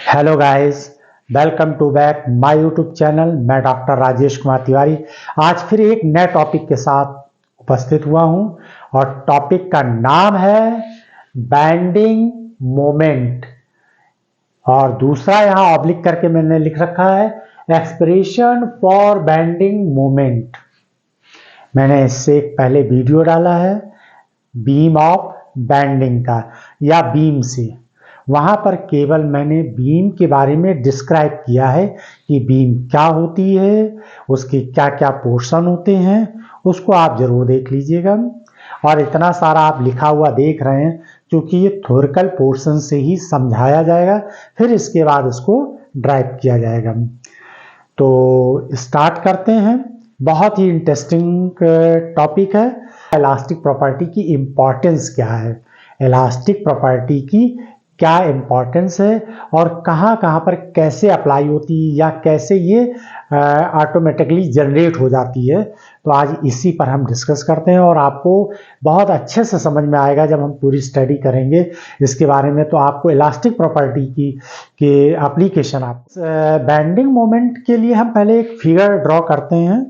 Hello guys, welcome to back my YouTube channel. मैं doctor Rajesh Kumar Tiwari आज फिर एक नए टॉपिक के साथ उपस्थित हुआ हूं और टॉपिक का नाम है बैंडिंग मोमेंट। और दूसरा यहाँ ऑब्लिक करके मैंने लिख रखा है एक्सप्रेशन फॉर बैंडिंग मोमेंट। मैंने इससे एक पहले वीडियो डाला है बीम ऑफ बैंडिंग का या बीम से। वहां पर केवल मैंने बीम के बारे में डिस्क्राइब किया है कि बीम क्या होती है, उसके क्या क्या पोर्शन होते हैं, उसको आप जरूर देख लीजिएगा। और इतना सारा आप लिखा हुआ देख रहे हैं क्योंकि ये थ्योरिकल पोर्शन से ही समझाया जाएगा, फिर इसके बाद इसको ड्राइव किया जाएगा। तो स्टार्ट करते हैं। बहुत ही इंटरेस्टिंग टॉपिक है। इलास्टिक प्रॉपर्टी की इम्पोर्टेंस क्या है, इलास्टिक प्रॉपर्टी की क्या इम्पोर्टेंस है और कहाँ कहाँ पर कैसे अप्लाई होती है या कैसे ये ऑटोमेटिकली जनरेट हो जाती है। तो आज इसी पर हम डिस्कस करते हैं और आपको बहुत अच्छे से समझ में आएगा जब हम पूरी स्टडी करेंगे इसके बारे में। तो आपको इलास्टिक प्रॉपर्टी की के एप्लीकेशन आप बैंडिंग मोमेंट के लिए हम पहले एक फिगर ड्रॉ करते हैं।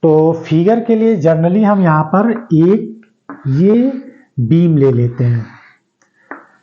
तो फिगर के लिए जनरली हम यहाँ पर एक ये बीम ले लेते हैं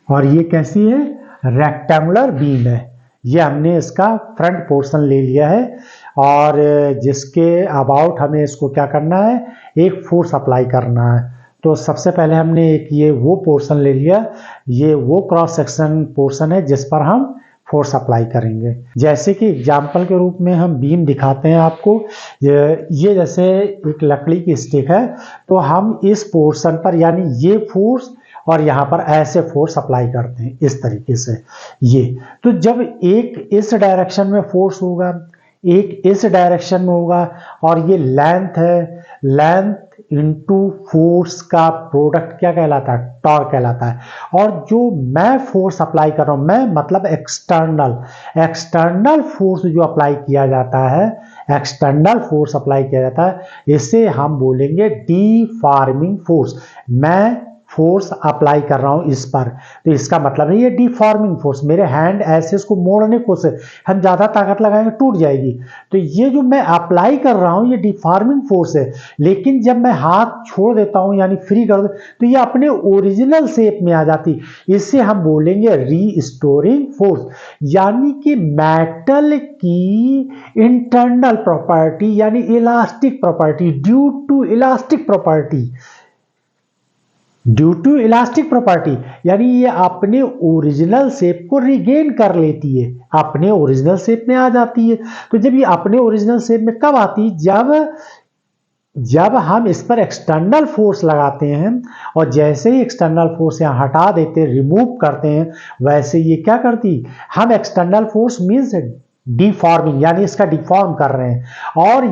और ये कैसी है, रेक्टेंगुलर बीम है। ये हमने इसका फ्रंट पोर्शन ले लिया है और जिसके अबाउट हमें इसको क्या करना है, एक फोर्स अप्लाई करना है। तो सबसे पहले हमने एक ये वो पोर्शन ले लिया, ये वो क्रॉस सेक्शन पोर्शन है जिस पर हम फोर्स अप्लाई करेंगे। जैसे कि एग्जाम्पल के रूप में हम बीम दिखाते हैं आपको। ये जैसे एक लकड़ी की स्टिक है, तो हम इस पोर्शन पर यानी ये फोर्स और यहाँ पर ऐसे फोर्स अप्लाई करते हैं इस तरीके से। ये तो जब एक इस डायरेक्शन में फोर्स होगा, एक इस डायरेक्शन में होगा और ये लेंथ है, लेंथ इनटू फोर्स का प्रोडक्ट क्या कहलाता है, टॉर्क कहलाता है। और जो मैं फोर्स अप्लाई कर रहा हूं, मैं मतलब एक्सटर्नल फोर्स जो अप्लाई किया जाता है, एक्सटर्नल फोर्स अप्लाई किया जाता है, इसे हम बोलेंगे डिफॉर्मिंग फोर्स। मैं फोर्स अप्लाई कर रहा हूं इस पर, तो इसका मतलब है ये डिफॉर्मिंग फोर्स। मेरे हैंड ऐसे इसको मोड़ने की कोशिश, हम ज्यादा ताकत लगाएंगे टूट जाएगी। तो ये जो मैं अप्लाई कर रहा हूं ये डिफॉर्मिंग फोर्स है। लेकिन जब मैं हाथ छोड़ देता हूं यानी फ्री कर दो, तो ये अपने ओरिजिनल शेप में आ जाती। इसे हम बोलेंगे रीस्टोरिंग फोर्स। यानी कि मेटल की इंटरनल प्रॉपर्टी यानी elastic property, due to elastic property, due to elastic property यानी ये अपने ओरिजिनल शेप को रिगेन कर लेती है, अपने ओरिजिनल शेप में आ जाती है। तो जब ये अपने ओरिजिनल शेप में कब आती, जब हम इस पर एक्सटर्नल फोर्स लगाते हैं और जैसे ही एक्सटर्नल फोर्स यहाँ हटा देते हैं, रिमूव करते हैं, वैसे ये क्या करती, हम एक्सटर्नल फोर्स मीन्स डिफॉर्मिंग यानी इसका डिफॉर्म कर रहे हैं। और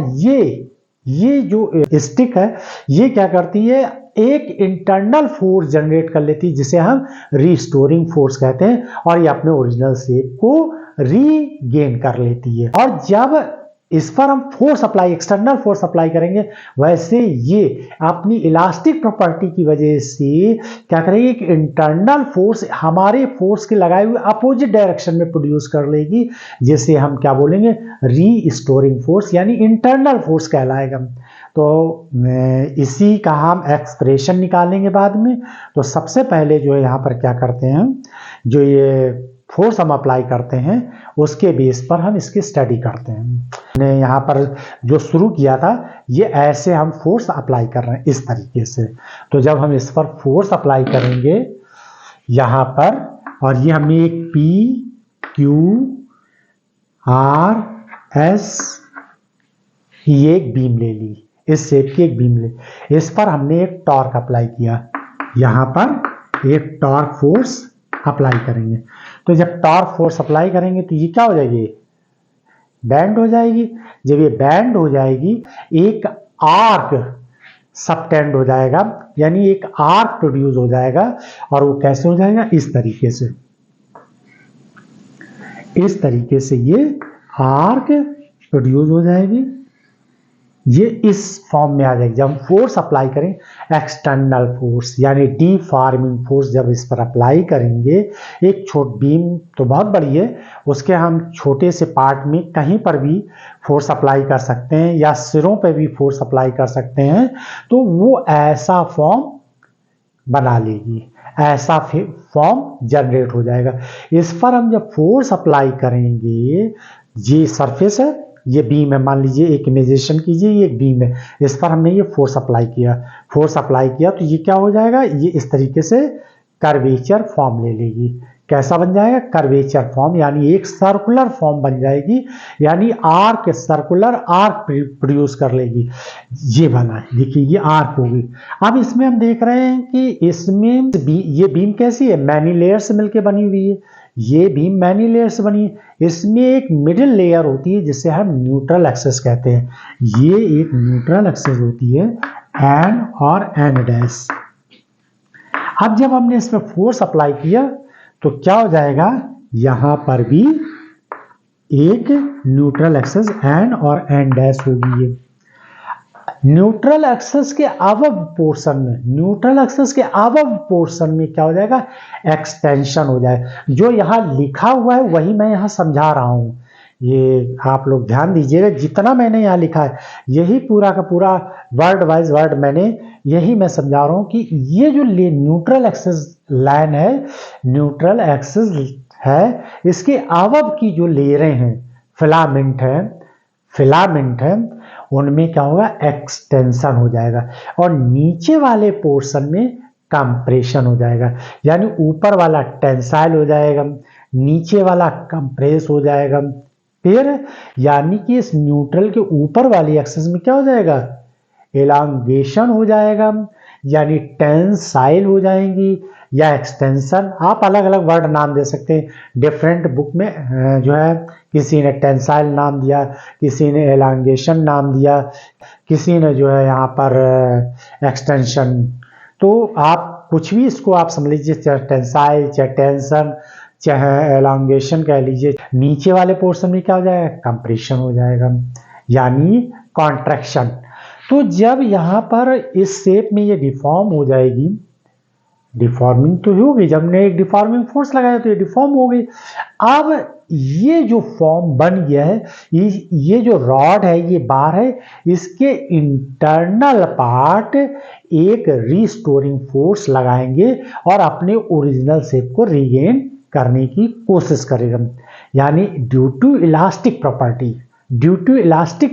ये जो स्टिक है ये क्या करती है, एक इंटरनल फोर्स जनरेट कर लेती है जिसे हम रीस्टोरिंग फोर्स कहते हैं और ये अपने ओरिजिनल शेप को रीगेन कर लेती है। और जब इस पर हम force apply, external force apply करेंगे, वैसे ये अपनी इलास्टिक प्रॉपर्टी की वजह से क्या करेगी, एक इंटरनल फोर्स हमारे फोर्स के लगाए हुए अपोजिट डायरेक्शन में प्रोड्यूस कर लेगी, जिसे हम क्या बोलेंगे, रीस्टोरिंग फोर्स यानी इंटरनल फोर्स कहलाएगा। तो इसी का हम एक्सप्रेशन निकालेंगे बाद में। तो सबसे पहले जो है यहाँ पर क्या करते हैं, जो ये फोर्स हम अप्लाई करते हैं उसके बेस पर हम इसकी स्टडी करते हैं। हमने यहाँ पर जो शुरू किया था ये ऐसे हम फोर्स अप्लाई कर रहे हैं इस तरीके से। तो जब हम इस पर फोर्स अप्लाई करेंगे यहाँ पर, और ये हमने एक पी क्यू आर एस ये एक बीम ले ली, इस शेप की एक बीम ले, इस पर हमने एक टॉर्क अप्लाई किया, यहाँ पर एक टॉर्क फोर्स अप्लाई करेंगे। तो जब टॉर्क फोर्स अप्लाई करेंगे तो ये क्या हो जाएगी, बैंड हो जाएगी। जब ये बैंड हो जाएगी एक आर्क सबटेंड हो जाएगा, यानी एक आर्क प्रोड्यूस हो जाएगा। और वो कैसे हो जाएगा, इस तरीके से, इस तरीके से ये आर्क प्रोड्यूस हो जाएगी। ये इस फॉर्म में आ जाएगी। जब हम फोर्स अप्लाई करें, एक्सटर्नल फोर्स यानी डीफॉर्मिंग फोर्स जब इस पर अप्लाई करेंगे, एक छोट बीम तो बहुत बड़ी है, उसके हम छोटे से पार्ट में कहीं पर भी फोर्स अप्लाई कर सकते हैं या सिरों पे भी फोर्स अप्लाई कर सकते हैं, तो वो ऐसा फॉर्म बना लेगी, ऐसा फॉर्म जनरेट हो जाएगा। इस पर हम जब फोर्स अप्लाई करेंगे, ये सरफेस है, ये बीम है, मान लीजिए एक इमेजिनेशन कीजिए ये एक बीम है, इस पर हमने ये फोर्स अप्लाई किया तो ये क्या हो जाएगा, ये इस तरीके से कर्वेचर फॉर्म ले लेगी। कैसा बन जाएगा, कर्वेचर फॉर्म, यानी एक सर्कुलर फॉर्म बन जाएगी, यानी आर्क, सर्कुलर आर्क प्रोड्यूस कर लेगी। ये बना है, देखिए ये आर्क होगी। अब इसमें हम देख रहे हैं कि इसमें ये बीम कैसी है, मैनी लेयर से मिलकर बनी हुई है। ये बीम मैनी लेयर से बनी है। इसमें एक मिडिल लेयर होती है जिसे हम न्यूट्रल एक्सिस कहते हैं। ये एक न्यूट्रल एक्सिस होती है, एन और एन डैश। अब जब हमने इसमें फोर्स अप्लाई किया तो क्या हो जाएगा, यहां पर भी एक न्यूट्रल एक्सिस एन और एन डैश होगी। न्यूट्रल एक्सिस के अबव पोर्शन में क्या हो जाएगा, एक्सटेंशन हो जाएगा। जो यहां लिखा हुआ है वही मैं यहां समझा रहा हूं, ये आप लोग ध्यान दीजिएगा। जितना मैंने यहां लिखा है यही पूरा का पूरा वर्ड वाइज वर्ड यही मैं समझा रहा हूं कि ये जो न्यूट्रल एक्सिस लाइन है, न्यूट्रल एक्सिस है, इसके अबव की जो लेयरें हैं, फिलामेंट है, उनमें क्या होगा, एक्सटेंशन हो जाएगा, और नीचे वाले पोर्शन में कंप्रेशन हो जाएगा। यानी ऊपर वाला टेंसाइल हो जाएगा, नीचे वाला कंप्रेस हो जाएगा। फिर यानी कि इस न्यूट्रल के ऊपर वाली एक्सिस में क्या हो जाएगा, एलांगेशन हो जाएगा, यानी टेंसाइल हो जाएंगी या एक्सटेंशन। आप अलग अलग वर्ड नाम दे सकते हैं, डिफरेंट बुक में जो है किसी ने टेंसाइल नाम दिया, किसी ने एलांगेशन नाम दिया, किसी ने जो है यहाँ पर एक्सटेंशन। तो आप कुछ भी इसको आप समझ लीजिए, चाहे टेंसाइल, चाहे टेंशन, चाहे एलांगेशन कह लीजिए। नीचे वाले पोर्शन में क्या हो जाएगा, कंप्रेशन हो जाएगा, यानी कॉन्ट्रैक्शन। तो जब यहाँ पर इस शेप में ये डिफॉर्म हो जाएगी, डिफॉर्मिंग तो होगी, जब हमने एक डिफॉर्मिंग फोर्स लगाया तो ये डिफॉर्म हो गई। अब ये जो फॉर्म बन गया है, ये जो रॉड है, ये बार है, इसके इंटरनल पार्ट एक रिस्टोरिंग फोर्स लगाएंगे और अपने ओरिजिनल शेप को रीगेन करने की कोशिश करेगा। यानी ड्यू टू इलास्टिक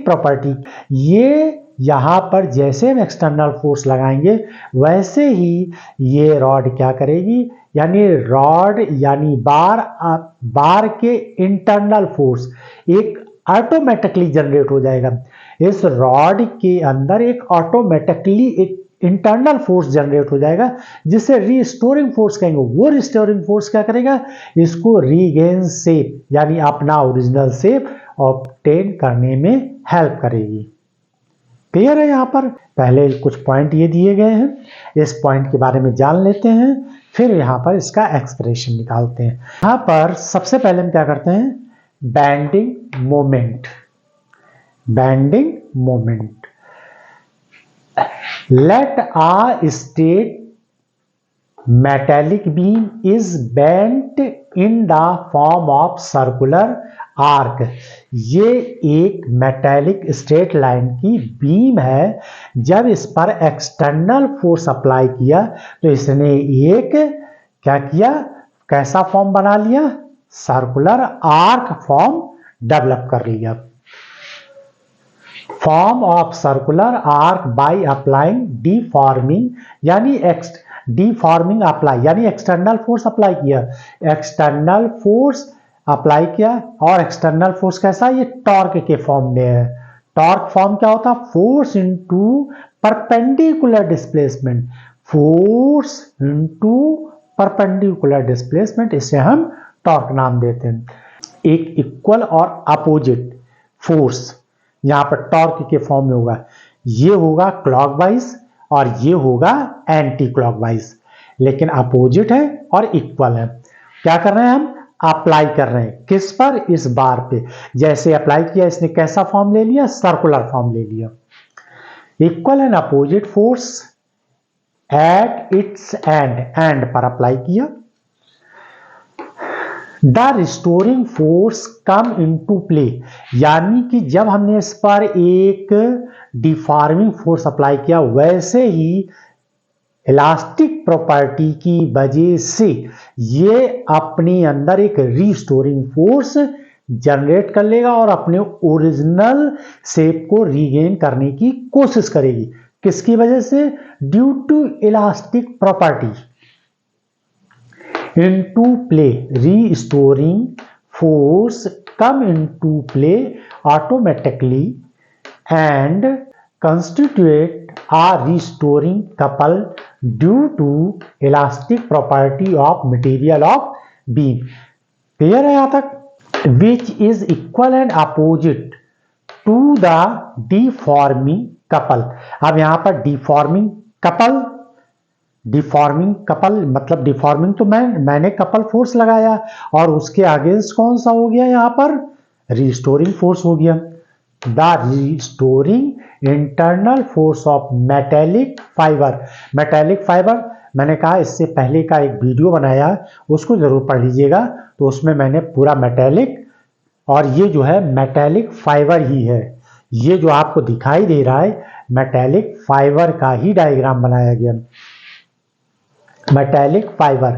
प्रॉपर्टी ये यहां पर जैसे हम एक्सटर्नल फोर्स लगाएंगे वैसे ही ये रॉड क्या करेगी, यानी रॉड यानी बार के इंटरनल फोर्स एक ऑटोमेटिकली जनरेट हो जाएगा। इस रॉड के अंदर एक ऑटोमेटिकली एक इंटरनल फोर्स जनरेट हो जाएगा जिसे रिस्टोरिंग फोर्स कहेंगे। वो रिस्टोरिंग फोर्स क्या करेगा, इसको रीगेन शेप यानी अपना ओरिजिनल शेप ऑब्टेन करने में हेल्प करेगी। क्लियर है। यहाँ पर पहले कुछ पॉइंट ये दिए गए हैं, इस पॉइंट के बारे में जान लेते हैं, फिर यहाँ पर इसका एक्सप्रेशन निकालते हैं। यहाँ पर सबसे पहले हम क्या करते हैं, bending moment. Let a straight metallic beam is bent in the form of circular arc। ये एक मेटेलिक स्ट्रेट लाइन की बीम है। जब इस पर एक्सटर्नल फोर्स अप्लाई किया तो इसने एक क्या किया, कैसा फॉर्म बना लिया, सर्कुलर आर्क फॉर्म डेवलप कर लिया। Form of circular arc by applying deforming यानी डिफॉर्मिंग अप्लाई यानी एक्सटर्नल फोर्स अप्लाई किया, एक्सटर्नल फोर्स अप्लाई किया। और एक्सटर्नल फोर्स कैसा, ये टॉर्क के फॉर्म में है। टॉर्क फॉर्म क्या होता है, force into perpendicular displacement, force into perpendicular displacement, इसे हम टॉर्क नाम देते हैं। एक इक्वल और अपोजिट फोर्स यहां पर टॉर्क के फॉर्म में होगा, ये होगा क्लॉकवाइज और ये होगा एंटी क्लॉकवाइज, लेकिन अपोजिट है और इक्वल है। क्या कर रहे हैं हम, अप्लाई कर रहे हैं किस पर, इस बार पे। जैसे अप्लाई किया इसने कैसा फॉर्म ले लिया, सर्कुलर फॉर्म ले लिया। Equal and opposite force at its and पर अप्लाई किया। The restoring force come into play, यानी कि जब हमने इस पर एक डिफॉर्मिंग फोर्स अप्लाई किया, वैसे ही इलास्टिक प्रॉपर्टी की वजह से ये अपने अंदर एक रिस्टोरिंग फोर्स जनरेट कर लेगा और अपने ओरिजिनल शेप को रीगेन करने की कोशिश करेगी। किसकी वजह से? Due to elastic property into play, restoring force come into play automatically and constitute a restoring couple due to elastic property of material of beam. Clear है यहाँ तक? Which is equal and opposite to the deforming couple. अब यहाँ पर deforming couple, deforming couple मतलब deforming तो मैंने couple force लगाया और उसके अगेंस्ट कौन सा हो गया? यहां पर रिस्टोरिंग फोर्स हो गया। The restoring internal force of metallic fibre. Metallic fibre मैंने कहा इससे पहले का एक वीडियो बनाया, उसको जरूर पढ़ लीजिएगा। तो उसमें मैंने पूरा मेटेलिक, और ये जो है मेटेलिक फाइबर ही है, ये जो आपको दिखाई दे रहा है मेटेलिक फाइबर का ही डायग्राम बनाया गया। Metallic fibre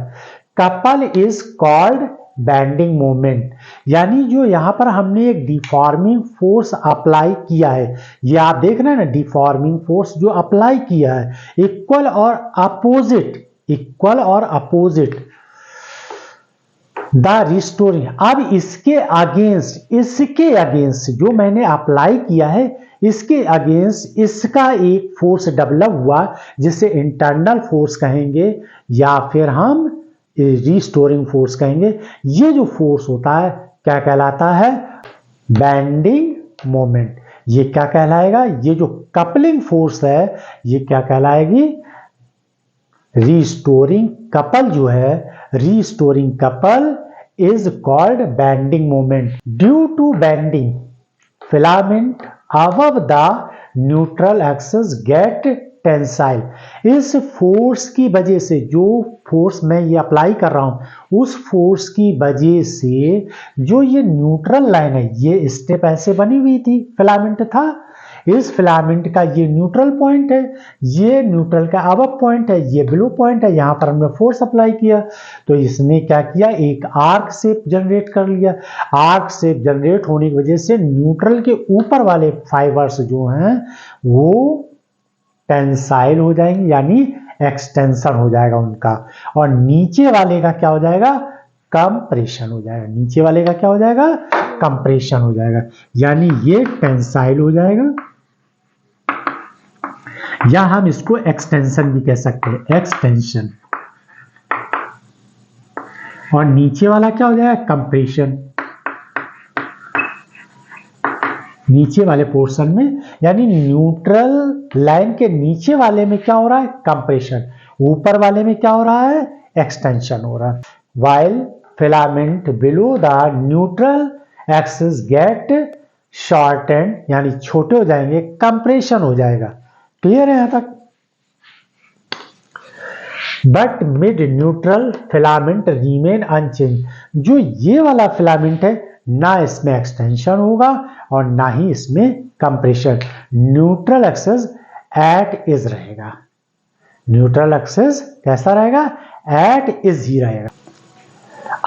couple is called bending moment, यानी जो यहां पर हमने एक डिफॉर्मिंग फोर्स अप्लाई किया है, ये आप देख रहे हैं ना, डिफॉर्मिंग फोर्स जो अप्लाई किया है, इक्वल और अपोजिट, इक्वल और अपोजिट द रिस्टोरिंग। अब इसके अगेंस्ट जो मैंने अप्लाई किया है, इसके अगेंस्ट इसका एक फोर्स डेवलप हुआ जिसे इंटरनल फोर्स कहेंगे या फिर हम रिस्टोरिंग फोर्स कहेंगे। ये जो फोर्स होता है क्या कहलाता है? Bending moment. ये क्या कहलाएगा? ये जो कपलिंग फोर्स है ये क्या कहलाएगी? रिस्टोरिंग कपल जो है, restoring couple is called bending moment. Due to bending, filament above the neutral axis get tensile. इस फोर्स की वजह से, जो फोर्स मैं ये अप्लाई कर रहा हूं, उस फोर्स की वजह से जो ये न्यूट्रल लाइन है, ये स्टेप ऐसे बनी हुई थी, फिलामेंट था, इस फिलामेंट का ये न्यूट्रल पॉइंट है, ये न्यूट्रल का अबव पॉइंट है, ये बिलो पॉइंट है, यहां पर हमने फोर्स अप्लाई किया तो इसने क्या किया? एक आर्क शेप जनरेट कर लिया। आर्क शेप जनरेट होने की वजह से न्यूट्रल के ऊपर वाले फाइबर्स जो हैं वो टेंसाइल हो जाएंगे, यानी एक्सटेंशन हो जाएगा उनका, और नीचे वाले का क्या हो जाएगा? कंप्रेशन हो जाएगा। नीचे वाले का क्या हो जाएगा? कंप्रेशन हो जाएगा, यानी ये टेंसाइल हो जाएगा, या हम इसको एक्सटेंशन भी कह सकते हैं, एक्सटेंशन। और नीचे वाला क्या हो जाएगा? कंप्रेशन। नीचे वाले पोर्शन में, यानी न्यूट्रल लाइन के नीचे वाले में क्या हो रहा है? कंप्रेशन। ऊपर वाले में क्या हो रहा है? एक्सटेंशन हो रहा है। While filament below the neutral axis get shortened, यानी छोटे हो जाएंगे, कंप्रेशन हो जाएगा। क्लियर है यहां तक? But mid neutral filament remain unchange. जो ये वाला फिलामेंट है, ना इसमें एक्सटेंशन होगा और ना ही इसमें compression. Neutral axis at is रहेगा। न्यूट्रल एक्सिस कैसा रहेगा? एट इज ही रहेगा।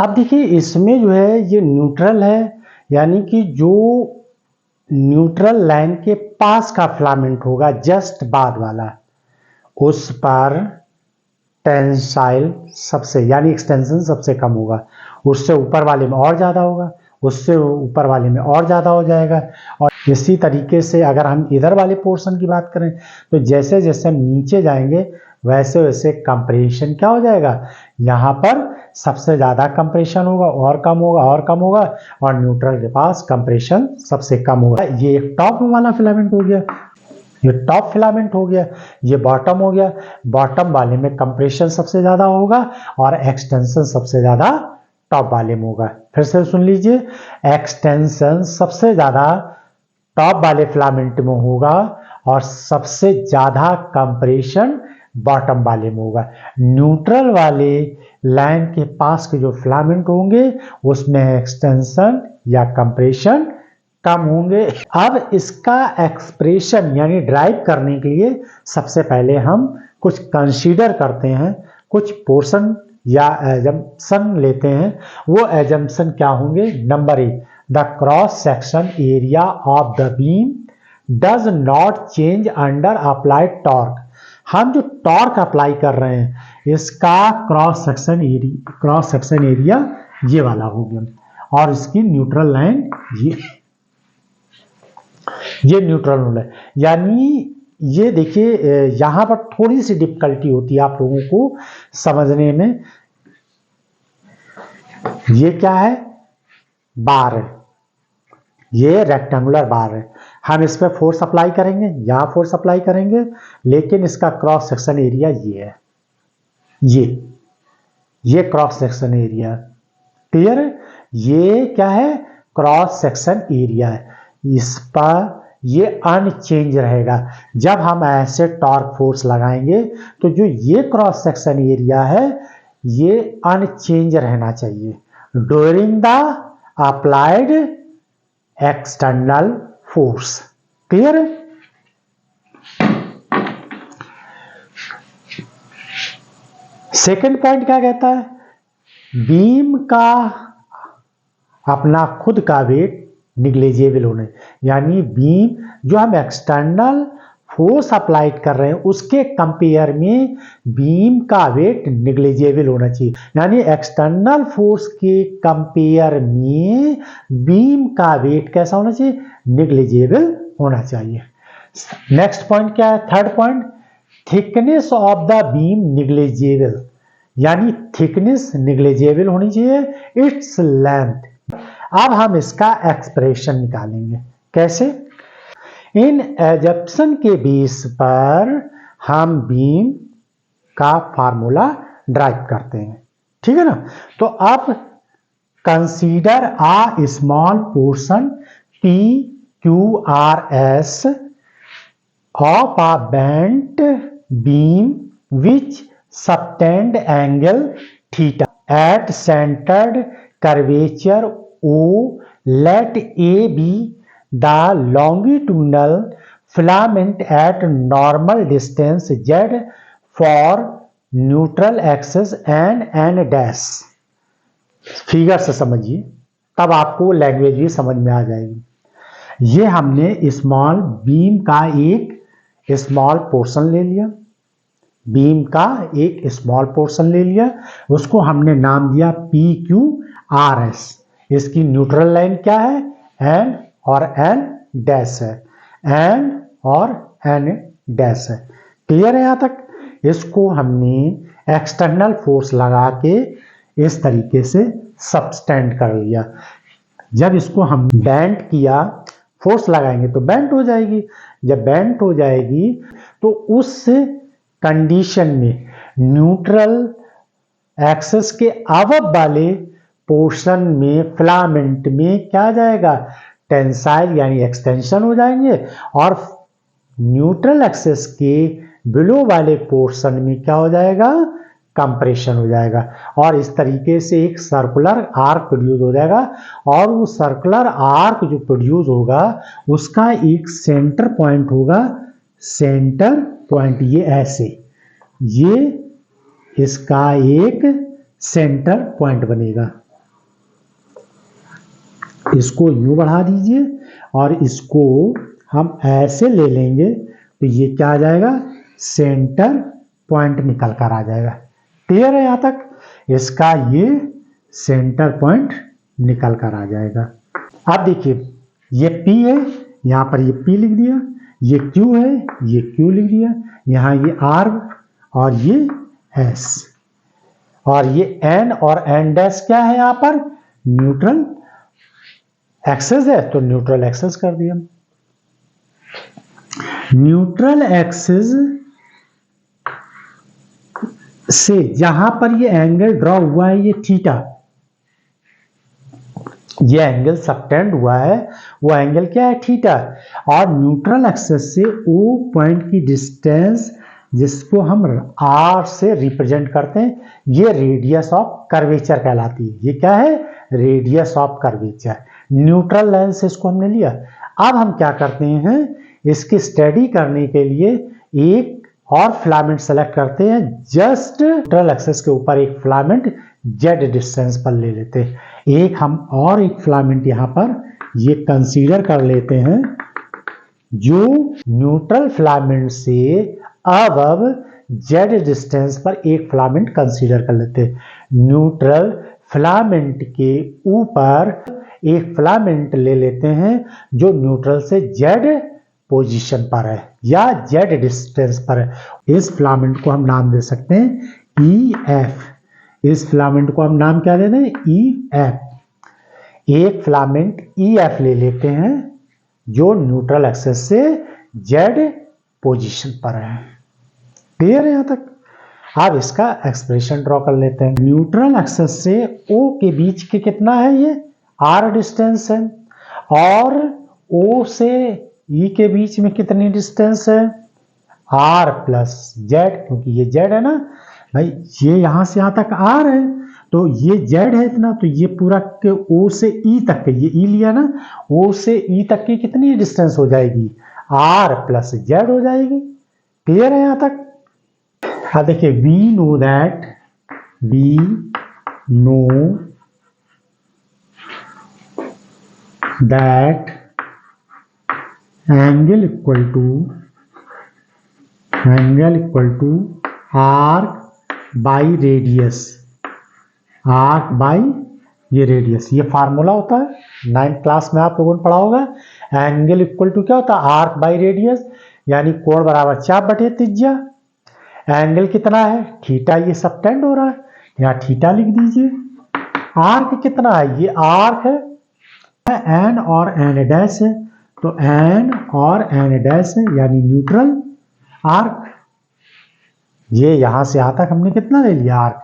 अब देखिए इसमें जो है ये न्यूट्रल है, यानी कि जो न्यूट्रल लाइन के पास का फिलामेंट होगा, जस्ट बाद वाला, उस पर टेंसाइल सबसे, यानी एक्सटेंशन सबसे कम होगा। उससे ऊपर वाले में और ज्यादा होगा, उससे ऊपर वाले में और ज्यादा हो जाएगा। और इसी तरीके से अगर हम इधर वाले पोर्शन की बात करें तो जैसे जैसे हम नीचे जाएंगे वैसे वैसे कंप्रेशन क्या हो जाएगा? यहाँ पर सबसे ज्यादा कंप्रेशन होगा, और कम होगा, और कम होगा, और न्यूट्रल के पास कंप्रेशन सबसे कम होगा। ये एक टॉप वाला फिलामेंट हो गया, ये टॉप फिलामेंट हो गया, ये बॉटम हो गया। बॉटम वाले में कंप्रेशन सबसे ज्यादा होगा और एक्सटेंशन सबसे ज्यादा टॉप वाले में होगा। फिर से सुन लीजिए, एक्सटेंशन सबसे ज्यादा टॉप वाले फिलामेंट में होगा और सबसे ज्यादा कंप्रेशन बॉटम वाले में होगा। न्यूट्रल वाले लाइन के पास के जो फिलामेंट होंगे उसमें एक्सटेंशन या कंप्रेशन कम होंगे। अब इसका एक्सप्रेशन यानी ड्राइव करने के लिए सबसे पहले हम कुछ कंसीडर करते हैं, कुछ पोर्शन या एजम्पशन लेते हैं। वो एजम्पशन क्या होंगे? Number 1, the cross section area of the beam does not change under applied torque. हम जो टॉर्क अप्लाई कर रहे हैं इसका क्रॉस सेक्शन एरिया ये वाला हो गया और इसकी न्यूट्रल लाइन ये न्यूट्रल लाइन है। यानी ये देखिए यहां पर थोड़ी सी डिफिकल्टी होती है आप लोगों को समझने में। ये क्या है? बार है, ये रेक्टेंगुलर बार है। हम इस पर फोर्स अप्लाई करेंगे, यहां फोर्स अप्लाई करेंगे, लेकिन इसका क्रॉस सेक्शन एरिया ये है, ये क्रॉस सेक्शन एरिया। क्लियर है? ये क्या है? क्रॉस सेक्शन एरिया है। इस पर ये अनचेंज रहेगा। जब हम ऐसे टॉर्क फोर्स लगाएंगे तो जो ये क्रॉस सेक्शन एरिया है ये अनचेंज रहना चाहिए during the applied external force. Clear है? सेकंड पॉइंट क्या कहता है? बीम का अपना खुद का वेट निग्लेजेबल होने, यानी बीम जो हम एक्सटर्नल फोर्स अप्लाइड कर रहे हैं उसके कंपेयर में बीम का वेट निग्लेजेबल होना चाहिए। यानी एक्सटर्नल फोर्स के कंपेयर में बीम का वेट कैसा होना चाहिए? निग्लेजेबल होना चाहिए। नेक्स्ट पॉइंट क्या है? Third point, thickness of the beam negligible, यानी थिकनेस निग्लेजेबल होनी चाहिए, इट्स लेंथ। अब हम इसका एक्सप्रेशन निकालेंगे। कैसे? इन एजम्पशन के बेस पर हम बीम का फार्मूला ड्राइव करते हैं। ठीक है ना? तो अब consider a small portion PQRS of a bent beam which subtend angle theta at centered curvature O. Let A be the longitudinal filament at normal distance Z for neutral axis and N dash। Figure से समझिए तब आपको language भी समझ में आ जाएगी। ये हमने स्मॉल बीम का एक स्मॉल पोर्शन ले लिया, बीम का एक स्मॉल पोर्शन ले लिया, उसको हमने नाम दिया PQRS। इसकी न्यूट्रल लाइन क्या है? N और N डैश है, N और N डैश है। क्लियर है यहां तक? इसको हमने एक्सटर्नल फोर्स लगा के इस तरीके से सबस्टेंड कर लिया। जब इसको हम बेंड किया, फोर्स लगाएंगे तो बेंड हो जाएगी। जब बेंड हो जाएगी तो उस कंडीशन में न्यूट्रल एक्सिस के अबव वाले पोर्शन में फिलामेंट में क्या जाएगा? टेंसाइल यानी एक्सटेंशन हो जाएंगे, और न्यूट्रल एक्सिस के बिलो वाले पोर्शन में क्या हो जाएगा? कंप्रेशन हो जाएगा। और इस तरीके से एक सर्कुलर आर्क प्रोड्यूस हो जाएगा, और वो सर्कुलर आर्क जो प्रोड्यूस होगा उसका एक सेंटर पॉइंट होगा। सेंटर पॉइंट ये ऐसे, ये इसका एक सेंटर पॉइंट बनेगा। इसको यूं बढ़ा दीजिए और इसको हम ऐसे ले लेंगे तो ये क्या आ जाएगा? सेंटर पॉइंट निकल कर आ जाएगा। क्लियर है यहां तक? इसका ये सेंटर पॉइंट निकल कर आ जाएगा। अब देखिए ये P है, यहां पर ये P लिख दिया, ये Q है, ये Q लिख दिया, यहां ये R और ये S, और ये N और N डैश क्या है? यहां पर न्यूट्रल एक्सिस है तो न्यूट्रल एक्सिस कर दिया। न्यूट्रल एक्सिस से जहां पर ये एंगल ड्रॉ हुआ है, ये थीटा, ये एंगल सबटेंड हुआ है, वो एंगल क्या है, थीटा। और न्यूट्रल एक्सिस से ओ पॉइंट की डिस्टेंस जिसको हम आर से रिप्रेजेंट करते हैं, ये रेडियस ऑफ कर्वेचर कहलाती है। ये क्या है, radius of curvature. Neutral line से इसको हमने लिया। अब हम क्या करते हैं, इसकी स्टडी करने के लिए एक और फिलामेंट सेलेक्ट करते हैं। जस्ट न्यूट्रल एक्सिस के ऊपर एक फिलामेंट जेड डिस्टेंस पर ले लेते हैं। एक फिलामेंट यहां पर ये कंसीडर कर लेते हैं जो न्यूट्रल फिलामेंट से अब जेड डिस्टेंस पर एक फिलामेंट कंसीडर कर लेते हैं। न्यूट्रल फिलामेंट के ऊपर एक फिलामेंट ले लेते हैं जो न्यूट्रल से जेड पोजीशन पर है या जेड डिस्टेंस पर है। इस फिलामेंट को हम नाम दे सकते हैं ई एफ। इस फिलामेंट को हम नाम क्या दे दें, ई एफ। एक फिलामेंट ई एफ ले लेते हैं जो न्यूट्रल एक्सिस से जेड पोजीशन पर है। क्लियर है यहां तक। अब इसका एक्सप्रेशन ड्रॉ कर लेते हैं। न्यूट्रल एक्सिस से ओ के बीच के कितना है, ये आर डिस्टेंस है, और ओ से ई के बीच में कितनी डिस्टेंस है, आर प्लस जेड, क्योंकि ये जेड है ना भाई, ये यहां से यहां तक आर है तो ये जेड है इतना, तो ये पूरा के ओ से ई तक के, ये ई लिया ना, ओ से ई तक की कितनी डिस्टेंस हो जाएगी, आर प्लस जेड हो जाएगी। क्लियर है यहां तक। हाँ देखिए, we know that angle equal to arc by radius, arc by ये रेडियस, ये फार्मूला होता है 9th क्लास में आप लोगों ने पढ़ा होगा। एंगल इक्वल टू क्या होता है, आर्क बाई रेडियस, यानी कोण बराबर चाप बटे त्रिज्या। एंगल कितना है, थीटा, ये सबटेंड हो रहा है, यहाँ थीटा लिख दीजिए। आर्क कितना है, ये आर्क है, एन और एन डैश है, तो एन और एन डैश है, यानी न्यूट्रल आर्क। ये यहां से यहां तक हमने कितना ले लिया, arc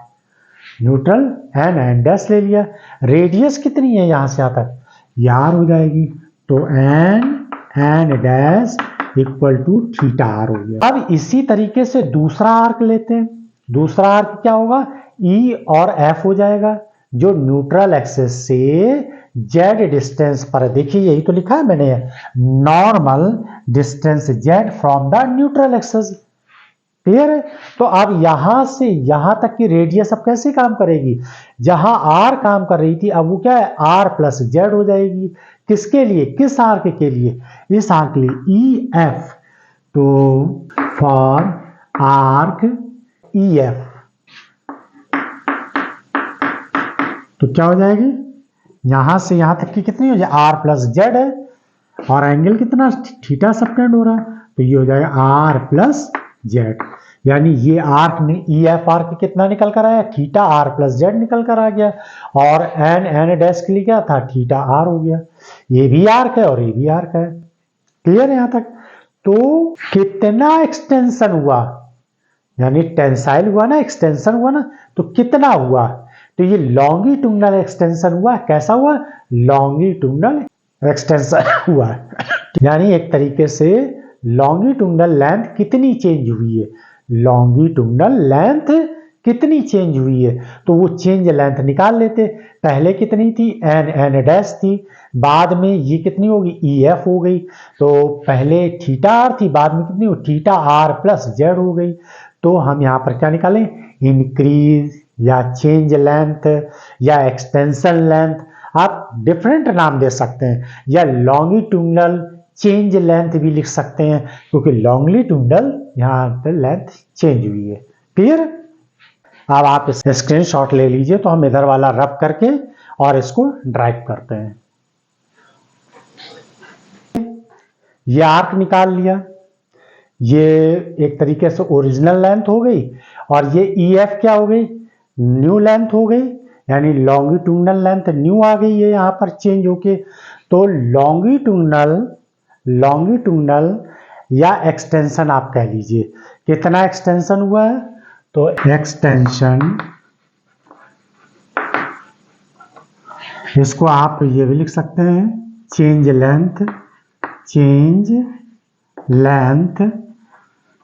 neutral N N dash ले लिया। रेडियस कितनी है यहां से यहां तक, ये आर हो जाएगी, तो N dash equal to theta R हो गया। अब इसी तरीके से दूसरा आर्क लेते हैं। दूसरा आर्क क्या होगा, ई और एफ हो जाएगा, जो न्यूट्रल एक्सिस से जेड डिस्टेंस पर, देखिए यही तो लिखा है मैंने, normal distance Z from the neutral axis. Clear है। तो अब यहां से यहां तक की रेडियस अब कैसे काम करेगी, जहां आर काम कर रही थी अब वो क्या है, आर प्लस जेड हो जाएगी। किसके लिए, किस आर्क के लिए, इस आर्क के लिए, ई एफ। तो फॉर आर्क ई एफ तो क्या हो जाएगी, यहां से यहां तक की कितनी हो जाए, आर प्लस जेड है, और एंगल कितना, थीटा सबटेंड हो रहा है, तो ये हो जाएगा आर प्लस जेड। यानी ये आर्क ने ई एफ आर्क कितना निकल कर आया, थीटा आर प्लस जेड निकल कर आ गया, और एन एन डैश के लिए क्या था, थीटा आर हो गया। ये भी आर्क है और ये भी आर्क है। क्लियर है यहां तक। तो कितना एक्सटेंशन हुआ, यानी टेंसाइल हुआ ना, एक्सटेंशन हुआ ना, तो कितना हुआ, तो ये लॉन्गिट्यूडनल एक्सटेंशन हुआ। कैसा हुआ, लॉन्गिट्यूडनल एक्सटेंशन हुआ। यानी एक तरीके से लॉन्गिट्यूडनल लेंथ कितनी चेंज हुई है, लॉन्गिट्यूडनल लेंथ कितनी चेंज हुई है, तो वो चेंज लेंथ निकाल लेते। पहले कितनी थी, एन एन डैश थी, बाद में ये कितनी होगी, ई एफ हो गई। तो पहले थीटा आर थी, बाद में कितनी हो, थीटा आर प्लस जेड हो गई। तो हम यहाँ पर क्या निकालें, इंक्रीज या चेंज लेंथ या एक्सटेंशन लेंथ, आप डिफरेंट नाम दे सकते हैं, या लॉन्गिट्यूडनल चेंज लेंथ भी लिख सकते हैं, क्योंकि लॉन्गिट्यूडनल यहाँ पर लेंथ चेंज हुई है। क्लियर। अब आप इस स्क्रीनशॉट ले लीजिए, तो हम इधर वाला रब करके और इसको ड्राइव करते हैं। ये आर्क निकाल लिया, ये एक तरीके से ओरिजिनल लेंथ हो गई, और ये ई एफ क्या हो गई, न्यू लेंथ हो गई, यानी लॉन्गिट्यूडनल लेंथ न्यू आ गई है यहाँ पर चेंज होके। तो लॉन्गिट्यूडनल या एक्सटेंशन आप कह लीजिए, कितना एक्सटेंशन हुआ है, तो एक्सटेंशन, इसको आप ये भी लिख सकते हैं चेंज लेंथ, चेंज लेंथ।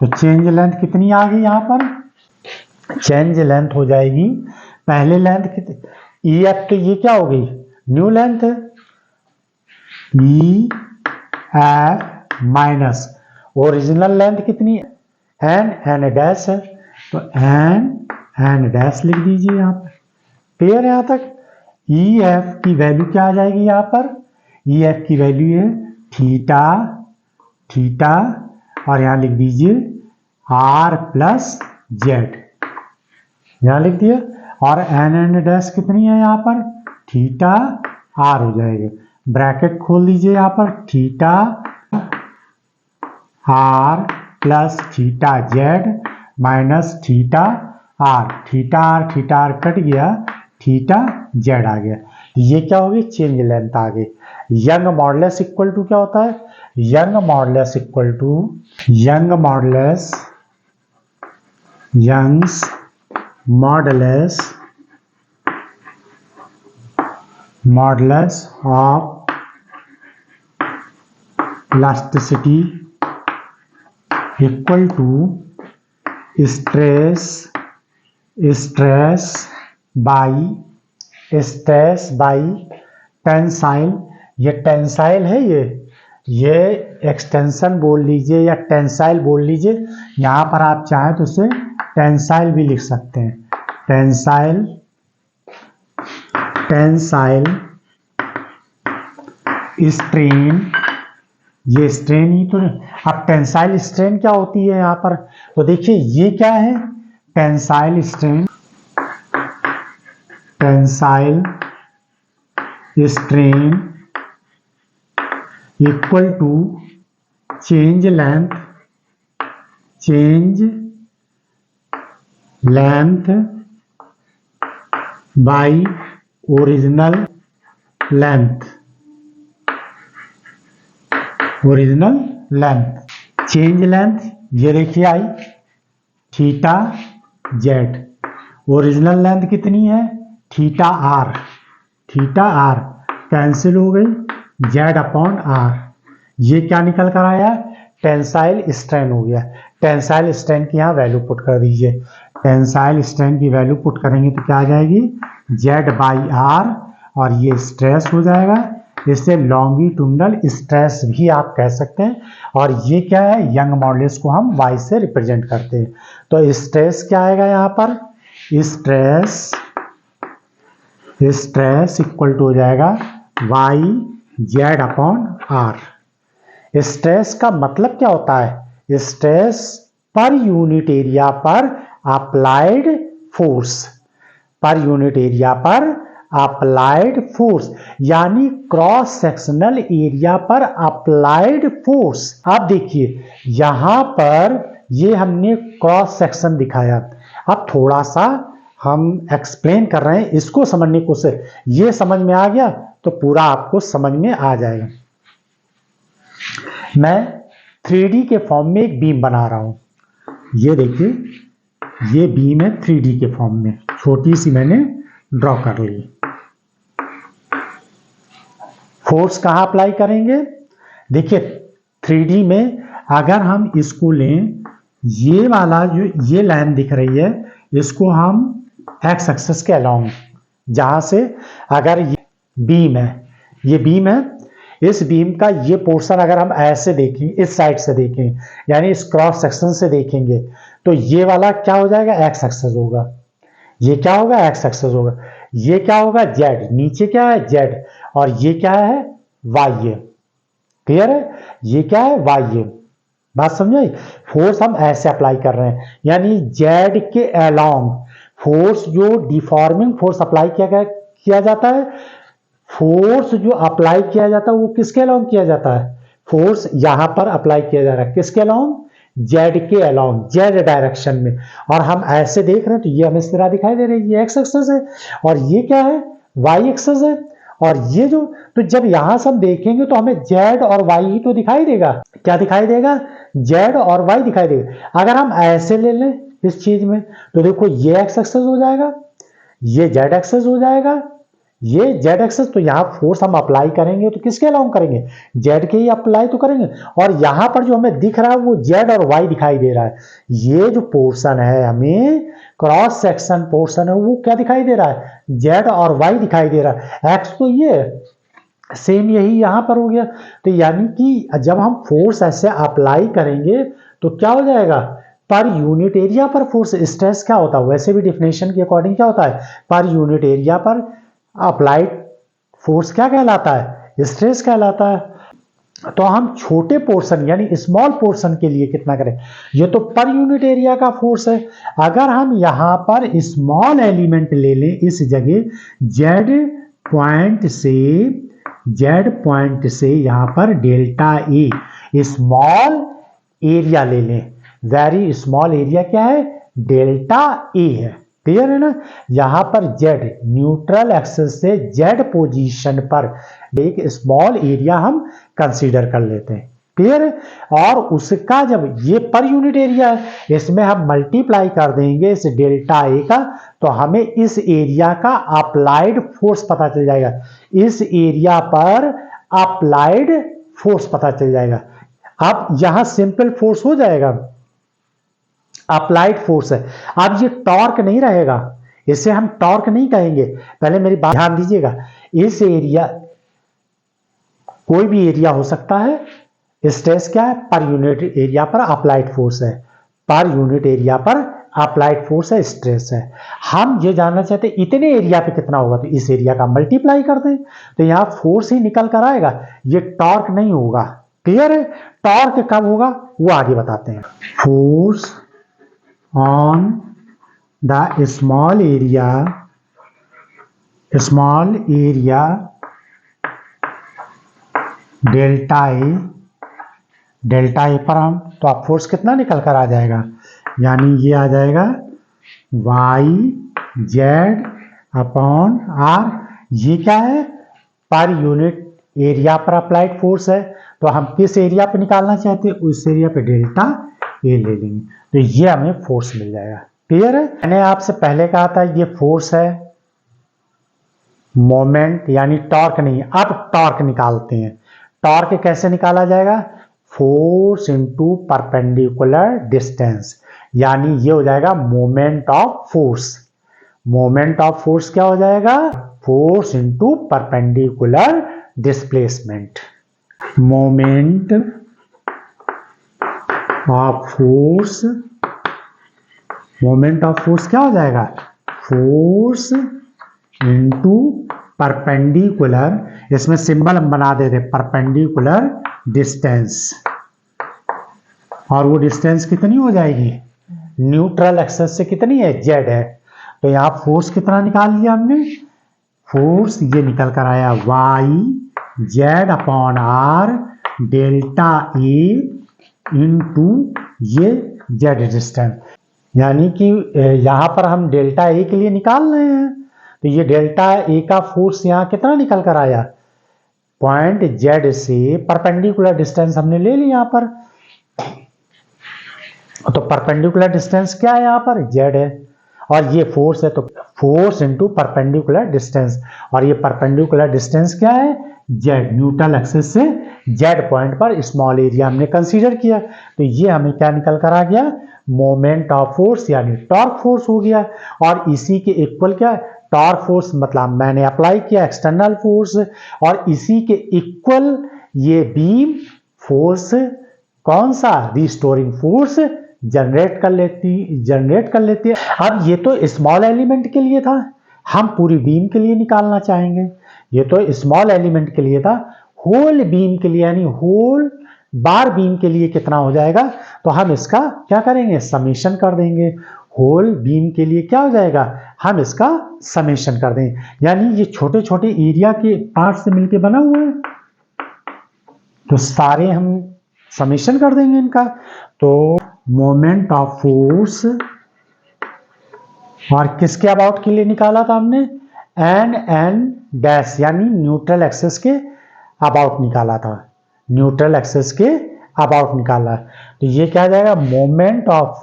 तो चेंज लेंथ कितनी आ गई यहाँ पर? चेंज लेंथ हो जाएगी, पहले लेंथ कितनी, ई एफ, तो ये क्या हो गई? New length, E F minus original length कितनी है? एन डैश है, तो एन डैश लिख दीजिए यहाँ पर। क्लियर है यहाँ तक? ई एफ की वैल्यू क्या आ जाएगी यहाँ पर? ई एफ की वैल्यू है थीटा, थीटा, और यहाँ लिख दीजिए आर प्लस जेड, यहाँ लिख दिया। और एन डैश कितनी है यहाँ पर? थीटा आर हो जाएगा। ब्रैकेट खोल दीजिए यहाँ पर, theta R plus theta Z minus theta R, theta R cut गया, थीटा जेड आ गया। ये क्या होगी? चेंज लेंथ आ गई। यंग मॉडुलस इक्वल टू क्या होता है? Young modulus equal to Young's modulus of elasticity equal to stress by tensile. ये टेंसाइल है, ये एक्सटेंशन बोल लीजिए या टेंसाइल बोल लीजिए। यहाँ पर आप चाहें तो उसे टेंसाइल भी लिख सकते हैं। टेंसाइल स्ट्रेन, ये स्ट्रेन ही तो नहीं। अब टेंसाइल स्ट्रेन क्या होती है यहाँ पर? तो देखिए ये क्या है? Tensile strain, tensile strain equal to change length by original length, change length ये देखिए I theta Z, original length कितनी है? थीटा आर कैंसिल हो गई, जेड अपॉन आर। ये क्या निकल कर आया? टेंसाइल स्ट्रेन हो गया। टेंसाइल स्ट्रेन की यहाँ वैल्यू पुट कर दीजिए। टेंसाइल स्ट्रेन की वैल्यू पुट करेंगे तो क्या आ जाएगी? जेड बाई आर, और ये स्ट्रेस हो जाएगा। इसे लॉन्गिट्यूडनल स्ट्रेस भी आप कह सकते हैं। और ये क्या है? यंग मॉडुलस को हम y से रिप्रेजेंट करते हैं। तो स्ट्रेस क्या आएगा यहाँ पर? स्ट्रेस इक्वल टू हो जाएगा y Z upon R. Stress का मतलब क्या होता है? स्ट्रेस पर यूनिट एरिया पर applied force, per unit area पर अप्लाइड फोर्स, यानी क्रॉस सेक्शनल एरिया पर अप्लाइड फोर्स। अब देखिए यहां पर ये हमने क्रॉस सेक्शन दिखाया। अब थोड़ा सा हम एक्सप्लेन कर रहे हैं, इसको समझने की कोशिश। ये समझ में आ गया तो पूरा आपको समझ में आ जाएगा। मैं 3D के फॉर्म में एक बीम बना रहा हूं। ये देखिए ये बीम है 3D के फॉर्म में, छोटी सी मैंने ड्रॉ कर ली। फोर्स कहां अप्लाई करेंगे? देखिए 3D में अगर हम इसको लें, ये वाला जो ये लाइन दिख रही है, इसको हम एक्स एक्सिस के अलोंग, जहां से अगर ये बीम है, इस बीम का ये पोर्शन अगर हम ऐसे देखें, इस साइड से देखें, यानी इस क्रॉस सेक्शन से देखेंगे, तो ये वाला क्या हो जाएगा? एक्स एक्सिस होगा। ये क्या होगा? एक्स एक्सिस होगा। ये क्या होगा? जेड। नीचे क्या है? जेड। और ये क्या है? वाई है। क्लियर है? ये क्या है? वाई है। बात समझ? फोर्स हम ऐसे अप्लाई कर रहे हैं, यानी जेड के अलोंग फोर्स, जो डिफॉर्मिंग फोर्स अप्लाई किया जाता है, फोर्स जो अप्लाई किया जाता है वो किसके अलोंग किया जाता है? फोर्स यहां पर अप्लाई किया जा रहा है किसके अलोंग? जेड के अलोंग, जेड डायरेक्शन में। और हम ऐसे देख रहे हैं तो ये हमें इस तरह दिखाई दे रही है, ये एक्स एक्सिस है, और ये क्या है? वाई एक्सिस है। और ये जो, तो जब यहां से हम देखेंगे तो हमें जेड और वाई ही तो दिखाई देगा। क्या दिखाई देगा? जेड और वाई दिखाई देगा। अगर हम ऐसे ले लें इस चीज में, तो देखो ये एक्स एक्सिस हो जाएगा, ये जेड एक्सिस हो जाएगा, ये z एक्सेस, तो यहाँ फोर्स हम अप्लाई करेंगे तो किसके अलाउ करेंगे, z के ही अप्लाई तो करेंगे। और यहाँ पर जो हमें दिख रहा है वो z और y दिखाई दे रहा है। ये जो पोर्शन है, हमें क्रॉस सेक्शन पोर्शन है, वो क्या दिखाई दे रहा है, z और y दिखाई दे रहा है। x तो ये सेम यही यहां पर हो गया। तो यानी कि जब हम फोर्स ऐसे अप्लाई करेंगे तो क्या हो जाएगा, पर यूनिट एरिया पर फोर्स स्ट्रेस क्या होता है, वैसे भी डिफिनेशन के अकॉर्डिंग क्या होता है, पर यूनिट एरिया पर अप्लाइड फोर्स क्या कहलाता है, स्ट्रेस कहलाता है। तो हम छोटे पोर्शन यानी स्मॉल पोर्शन के लिए कितना करें, ये तो पर यूनिट एरिया का फोर्स है। अगर हम यहां पर स्मॉल एलिमेंट ले लें इस जगह, जेड पॉइंट से यहां पर डेल्टा ए स्मॉल एरिया ले लें, वेरी स्मॉल एरिया क्या है, डेल्टा ए है। क्लियर है ना। यहां पर जेड न्यूट्रल एक्सिस से जेड पोजीशन पर एक स्मॉल एरिया हम कंसीडर कर लेते हैं। क्लियर है। और उसका जब ये पर यूनिट एरिया है, इसमें हम मल्टीप्लाई कर देंगे इस डेल्टा ए का, तो हमें इस एरिया का अप्लाइड फोर्स पता चल जाएगा। इस एरिया पर अप्लाइड फोर्स पता चल जाएगा। अब यहां सिंपल फोर्स हो जाएगा, अप्लाइड फोर्स है। अब ये टॉर्क नहीं रहेगा, इसे हम टॉर्क नहीं कहेंगे। पहले मेरी बात ध्यान दीजिएगा, इस एरिया कोई भी एरिया हो सकता है, स्ट्रेस क्या है, पर यूनिट एरिया पर अप्लाइड फोर्स है, पर यूनिट एरिया पर अप्लाइड फोर्स है, स्ट्रेस है। हम ये जानना चाहते हैं इतने एरिया पे कितना होगा, तो इस एरिया का मल्टीप्लाई कर दें, तो यहां फोर्स ही निकल कर आएगा, ये टॉर्क नहीं होगा। क्लियर है। टॉर्क कब होगा वो आगे बताते हैं। Force on the small area delta A पर हम तो आप फोर्स कितना निकल कर आ जाएगा, यानी ये आ जाएगा वाई जेड अपॉन आर। ये क्या है, पर यूनिट एरिया पर अप्लाइड फोर्स है, तो हम किस एरिया पे निकालना चाहते हैं, उस एरिया पे डेल्टा ए ले लेंगे, तो ये हमें फोर्स मिल जाएगा। क्लियर है। मैंने आपसे पहले कहा था ये फोर्स है, मोमेंट यानी टॉर्क नहीं। अब टॉर्क निकालते हैं। टॉर्क कैसे निकाला जाएगा, फोर्स इंटू परपेंडिकुलर डिस्टेंस, यानी ये हो जाएगा moment of force. Moment of force क्या हो जाएगा, force into perpendicular displacement. Moment of force, moment of force क्या हो जाएगा, फोर्स इंटू परपेंडिकुलर, इसमें सिंबल हम बना देते परपेंडिकुलर डिस्टेंस, और वो डिस्टेंस कितनी हो जाएगी, न्यूट्रल एक्सिस से कितनी है, जेड है। तो यहां फोर्स कितना निकाल लिया हमने, फोर्स ये निकल कर आया Y Z upon R delta A into ये जेड डिस्टेंस, यानी कि यहां पर हम डेल्टा ए के लिए निकाल रहे हैं, तो ये डेल्टा ए का फोर्स यहां कितना निकल कर आया, पॉइंट जेड से परपेंडिकुलर डिस्टेंस हमने ले लिया यहां पर, तो परपेंडिकुलर डिस्टेंस क्या है, यहां पर जेड है, और ये फोर्स है, तो फोर्स इंटू परपेंडिकुलर डिस्टेंस, और ये परपेंडिकुलर डिस्टेंस क्या है, जेड, न्यूट्रल एक्सिस से जेड पॉइंट पर स्मॉल एरिया हमने कंसीडर किया, तो ये हमें क्या निकल कर आ गया, मोमेंट ऑफ फोर्स यानी टॉर्क फोर्स हो गया। और इसी के इक्वल क्या, टॉर्क फोर्स मतलब मैंने अप्लाई किया एक्सटर्नल फोर्स, और इसी के इक्वल ये बीम फोर्स कौन सा, रिस्टोरिंग फोर्स जनरेट कर लेती है। अब ये तो स्मॉल एलिमेंट के लिए था, हम पूरी बीम के लिए निकालना चाहेंगे। ये तो स्मॉल एलिमेंट के लिए था, होल बीम के लिए यानी होल बार बीम के लिए कितना हो जाएगा, तो हम इसका क्या करेंगे, समेशन कर देंगे। होल बीम के लिए क्या हो जाएगा, हम इसका समेशन कर देंगे, यानी ये छोटे छोटे एरिया के पार्ट से मिलके बना हुआ है, तो सारे हम समेशन कर देंगे इनका। तो मोमेंट ऑफ फोर्स, और किसके अबाउट के लिए निकाला था हमने, एन डैश यानी न्यूट्रल एक्सिस के अबाउट निकाला था, न्यूट्रल एक्सिस के अबाउट निकाला। तो ये क्या आ जाएगा, moment of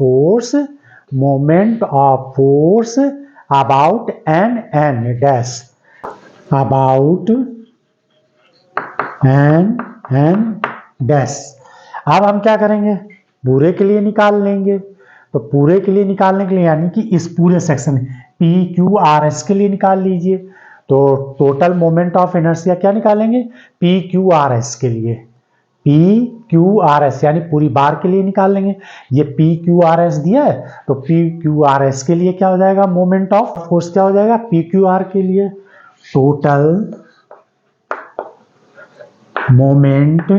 force about an dash, about an dash. अब हम क्या करेंगे, पूरे के लिए निकाल लेंगे। तो पूरे के लिए निकालने के लिए यानी कि इस पूरे section P Q R S के लिए निकाल लीजिए। तो टोटल मोमेंट ऑफ इनर्शिया क्या निकालेंगे, पी क्यू आर एस के लिए, पी क्यू आर एस यानी पूरी बार के लिए निकाल लेंगे। ये पी क्यू आर एस दिया है तो पी क्यू आर एस के लिए क्या हो जाएगा, मोमेंट ऑफ फोर्स क्या हो जाएगा, पी क्यू आर के लिए total moment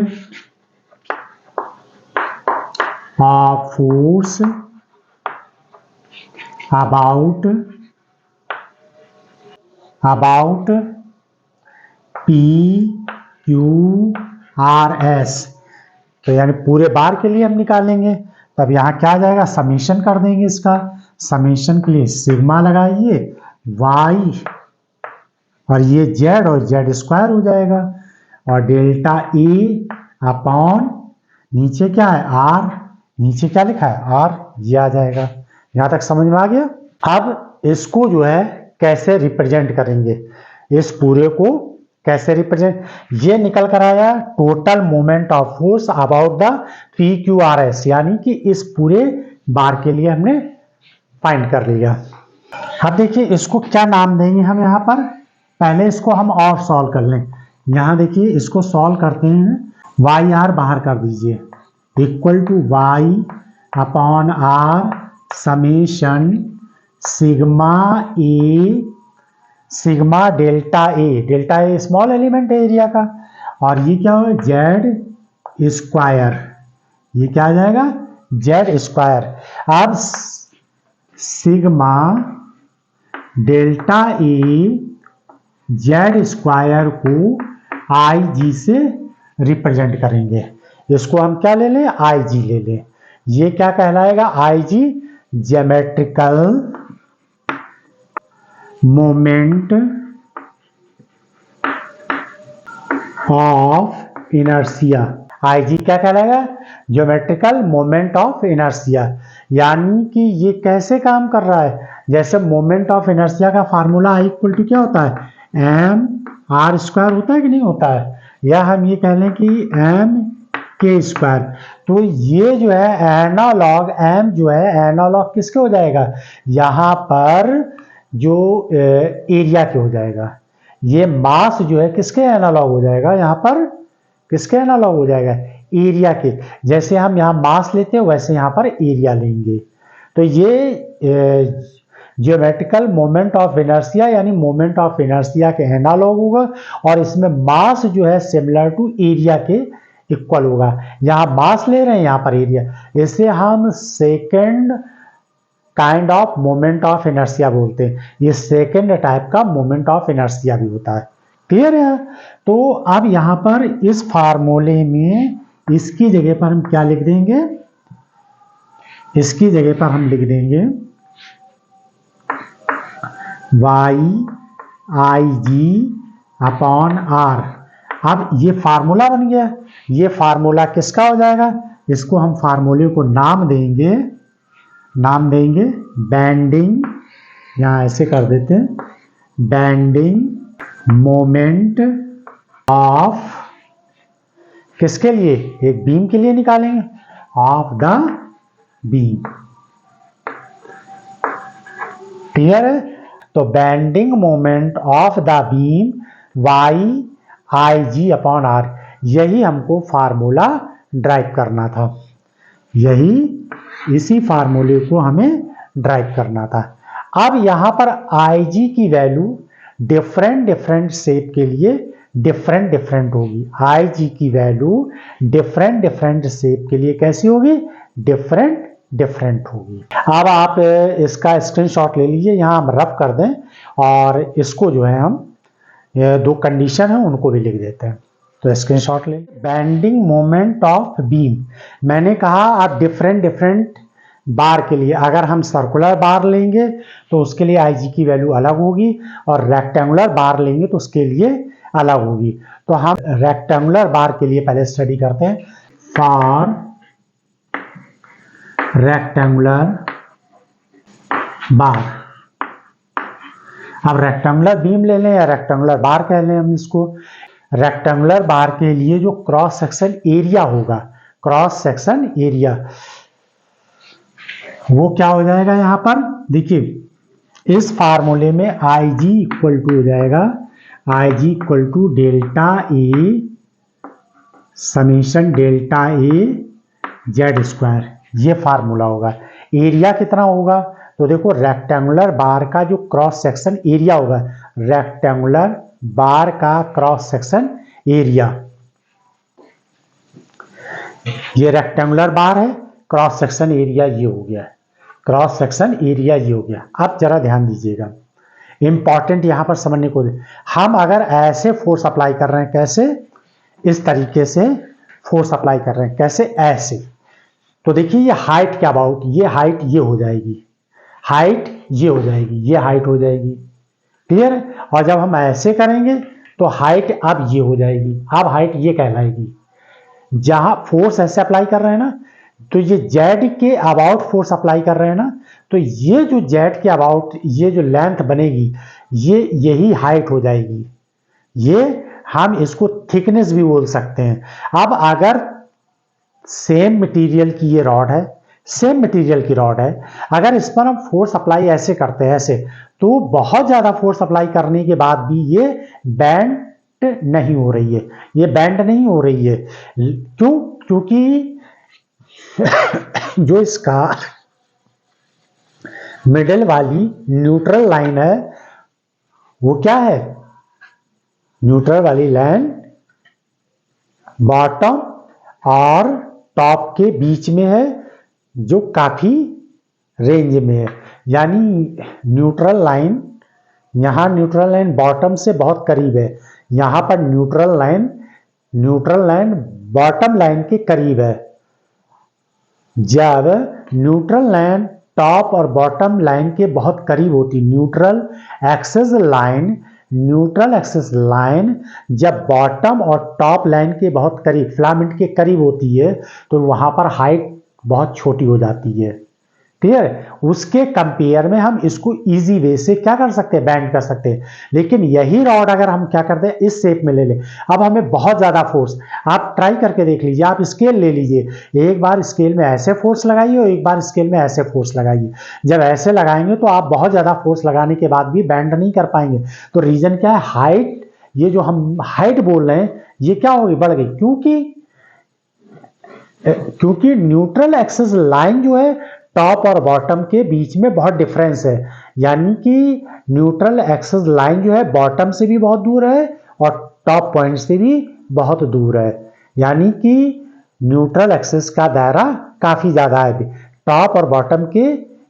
of force about P Q R S. तो यानी पूरे बार के लिए हम निकालेंगे। तब यहाँ क्या आ जाएगा, समीशन कर देंगे इसका। समीशन के लिए सिग्मा लगाइए वाई और ये जेड और जेड स्क्वायर हो जाएगा और डेल्टा ए अपॉन नीचे क्या है आर, नीचे क्या लिखा है आर, ये आ जाएगा। यहां तक समझ में आ गया। अब इसको जो है कैसे रिप्रेजेंट करेंगे, इस पूरे को कैसे रिप्रेजेंट, ये निकल कर आया total moment of force about the P Q R S, यानी कि इस पूरे बार के लिए हमने फाइंड कर लिया। अब देखिए इसको क्या नाम देंगे हम यहाँ पर, पहले इसको हम और सॉल्व कर लें। यहाँ देखिए इसको सॉल्व करते हैं, वाई आर बाहर कर दीजिए, equal to y upon R summation sigma A, sigma delta A small element है एरिया का, और ये क्या हो जेड स्क्वायर, ये क्या आ जाएगा जेड स्क्वायर। अब sigma delta A Z square को आई जी से रिप्रेजेंट करेंगे। इसको हम क्या ले लें, आई जी ले लें। ये क्या कहलाएगा, आई जी ज्योमेट्रिकल मोमेंट ऑफ इनर्शिया। आई जी क्या कहलाएगा, ज्योमेट्रिकल मोमेंट ऑफ इनर्शिया। यानी कि ये कैसे काम कर रहा है, जैसे मोमेंट ऑफ इनर्शिया का फार्मूला आई इक्वल टू क्या होता है, एम आर स्क्वायर होता है कि नहीं होता है, या हम ये कह लें कि एम के स्क्वायर। तो ये जो है एनालॉग, एम जो है एनालॉग किसके हो जाएगा, यहाँ पर जो एरिया के हो जाएगा। ये मास जो है किसके एनालॉग हो जाएगा, यहाँ पर किसके एनालॉग हो जाएगा, एरिया के। जैसे हम यहाँ मास लेते हैं वैसे यहाँ पर एरिया लेंगे। तो ये ज्योमेट्रिकल मोमेंट ऑफ इनर्शिया यानी मोमेंट ऑफ इनर्शिया के एनालॉग होगा, और इसमें मास जो है सिमिलर टू एरिया के इक्वल होगा। यहाँ मास ले रहे हैं, यहाँ पर एरिया, इसे हम second kind of moment of inertia बोलते हैं। ये सेकेंड टाइप का मोमेंट ऑफ इनर्शिया भी होता है। क्लियर है। तो अब यहां पर इस फार्मूले में इसकी जगह पर हम क्या लिख देंगे, इसकी जगह पर हम लिख देंगे y I G upon R. अब ये फार्मूला बन गया, ये फार्मूला किसका हो जाएगा, इसको हम फार्मूले को नाम देंगे, नाम देंगे बेंडिंग, यहां ऐसे कर देते हैं, बेंडिंग मोमेंट ऑफ, किसके लिए, एक बीम के लिए निकालेंगे, ऑफ द बीम। क्लियर है। तो bending moment of the beam y I G upon R, यही हमको फार्मूला ड्राइव करना था, यही इसी फार्मूले को हमें ड्राइव करना था। अब यहां पर आई जी की वैल्यू डिफरेंट डिफरेंट शेप के लिए डिफरेंट डिफरेंट होगी। आई जी की वैल्यू डिफरेंट डिफरेंट शेप के लिए कैसी होगी, डिफरेंट डिफरेंट होगी। अब आप इसका स्क्रीनशॉट ले लीजिए, यहां हम रफ कर दें और इसको जो है हम दो कंडीशन है उनको भी लिख देते हैं। तो स्क्रीनशॉट ले, बेंडिंग मोमेंट ऑफ बीम, मैंने कहा आप डिफरेंट डिफरेंट बार के लिए, अगर हम सर्कुलर बार लेंगे तो उसके लिए आई जी की वैल्यू अलग होगी, और रेक्टेंगुलर बार लेंगे तो उसके लिए अलग होगी। तो हम रेक्टेंगुलर बार के लिए पहले स्टडी करते हैं। फॉर रेक्टेंगुलर बार, अब रेक्टेंगुलर बीम ले लें या रेक्टेंगुलर बार कह लें हम इसको। रेक्टेंगुलर बार के लिए जो क्रॉस सेक्शन एरिया होगा, क्रॉस सेक्शन एरिया, वो क्या हो जाएगा यहां पर देखिए इस फार्मूले में आई जी इक्वल टू हो जाएगा I G equal to delta A summation delta A Z square, ये फार्मूला होगा। एरिया कितना होगा तो देखो रेक्टेंगुलर बार का जो क्रॉस सेक्शन एरिया होगा, रेक्टेंगुलर बार का क्रॉस सेक्शन एरिया, ये रेक्टेंगुलर बार है, क्रॉस सेक्शन एरिया ये हो गया, क्रॉस सेक्शन एरिया ये हो गया। अब जरा ध्यान दीजिएगा, इंपॉर्टेंट यहां पर समझने को दे। हम अगर ऐसे फोर्स अप्लाई कर रहे हैं, कैसे, इस तरीके से फोर्स अप्लाई कर रहे हैं, कैसे, ऐसे, तो देखिए ये हाइट के अबाउट, ये हाइट ये हो जाएगी, हाइट ये हो जाएगी, ये हाइट हो जाएगी, क्लियर है। और जब हम ऐसे करेंगे तो हाइट अब ये हो जाएगी, अब हाइट ये कहलाएगी। जहां फोर्स ऐसे अप्लाई कर रहे हैं ना, तो ये जेड के अबाउट फोर्स अप्लाई कर रहे हैं ना, तो ये जो जेड के अबाउट ये जो लेंथ बनेगी, ये यही हाइट हो जाएगी। ये हम इसको थिकनेस भी बोल सकते हैं। अब अगर सेम मटेरियल की ये रॉड है, सेम मटेरियल की रॉड है, अगर इस पर हम फोर्स अप्लाई ऐसे करते हैं ऐसे, तो बहुत ज्यादा फोर्स अप्लाई करने के बाद भी ये बैंड नहीं हो रही है, ये बैंड नहीं हो रही है। क्यों? क्योंकि जो इसका मिडिल वाली न्यूट्रल लाइन है, वो क्या है, न्यूट्रल वाली लाइन बॉटम और टॉप के बीच में है, जो काफी रेंज में है। यानी न्यूट्रल लाइन, यहां न्यूट्रल लाइन बॉटम से बहुत करीब है, यहां पर न्यूट्रल लाइन बॉटम लाइन के करीब है। जब न्यूट्रल लाइन टॉप और बॉटम लाइन के बहुत करीब होती, न्यूट्रल एक्सिस लाइन जब बॉटम और टॉप लाइन के बहुत करीब, फिलामेंट के करीब होती है, तो वहां पर हाइट बहुत छोटी हो जाती है, क्लियर है। उसके कंपेयर में हम इसको इजी वे से क्या कर सकते हैं, बैंड कर सकते हैं। लेकिन यही रॉड अगर हम क्या करते हैं, इस शेप में ले लें, अब हमें बहुत ज्यादा फोर्स, आप ट्राई करके देख लीजिए, आप स्केल ले लीजिए, एक बार स्केल में ऐसे फोर्स लगाइए और एक बार स्केल में ऐसे फोर्स लगाइए। जब ऐसे लगाएंगे तो आप बहुत ज्यादा फोर्स लगाने के बाद भी बैंड नहीं कर पाएंगे। तो रीजन क्या है, हाइट, ये जो हम हाइट बोल रहे हैं, ये क्या होगी, बढ़ गई, क्योंकि न्यूट्रल एक्सिस लाइन जो है टॉप और बॉटम के बीच में बहुत डिफरेंस है। यानी कि न्यूट्रल एक्सिस लाइन जो है बॉटम से भी बहुत दूर है और टॉप पॉइंट से भी बहुत दूर है। यानी कि न्यूट्रल एक्सिस का दायरा काफी ज्यादा है, टॉप और बॉटम के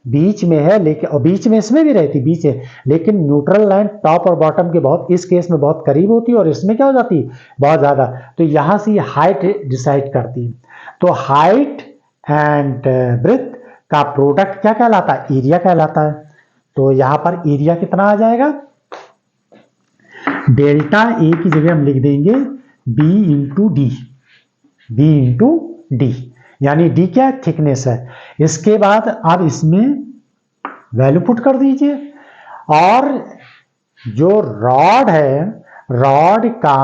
बीच में है, लेकिन और बीच में इसमें भी रहती, बीच है, लेकिन न्यूट्रल लाइन टॉप और बॉटम के बहुत, इस केस में बहुत करीब होती है और इसमें क्या हो जाती है, बहुत ज्यादा। तो यहां से ये हाइट डिसाइड करती है। तो हाइट एंड ब्रेथ का प्रोडक्ट क्या कहलाता है, एरिया कहलाता है। तो यहां पर एरिया कितना आ जाएगा, डेल्टा ए की जगह हम लिख देंगे बी इंटू डी, यानी डी क्या है, थिकनेस है। इसके बाद अब इसमें वैल्यू पुट कर दीजिए, और जो रॉड है, रॉड का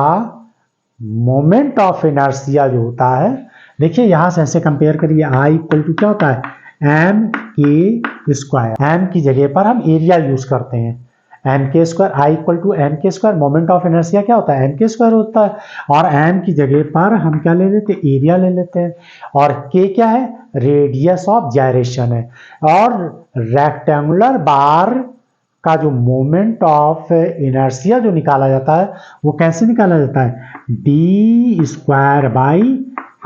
मोमेंट ऑफ इनर्शिया जो होता है, देखिए यहां से ऐसे कंपेयर करिए, आई इक्वल टू क्या होता है, एम के स्क्वायर, एम की जगह पर हम एरिया यूज करते हैं, M K square, I equal to M K square, moment of inertia क्या होता है, एम के स्क्वायर होता है, और एम की जगह पर हम क्या ले लेते हैं, एरिया ले लेते हैं, और के क्या है, रेडियस ऑफ जायरेशन है। और रेक्टेंगुलर बार का जो मोमेंट ऑफ इनर्शिया जो निकाला जाता है, वो कैसे निकाला जाता है, डी स्क्वायर बाई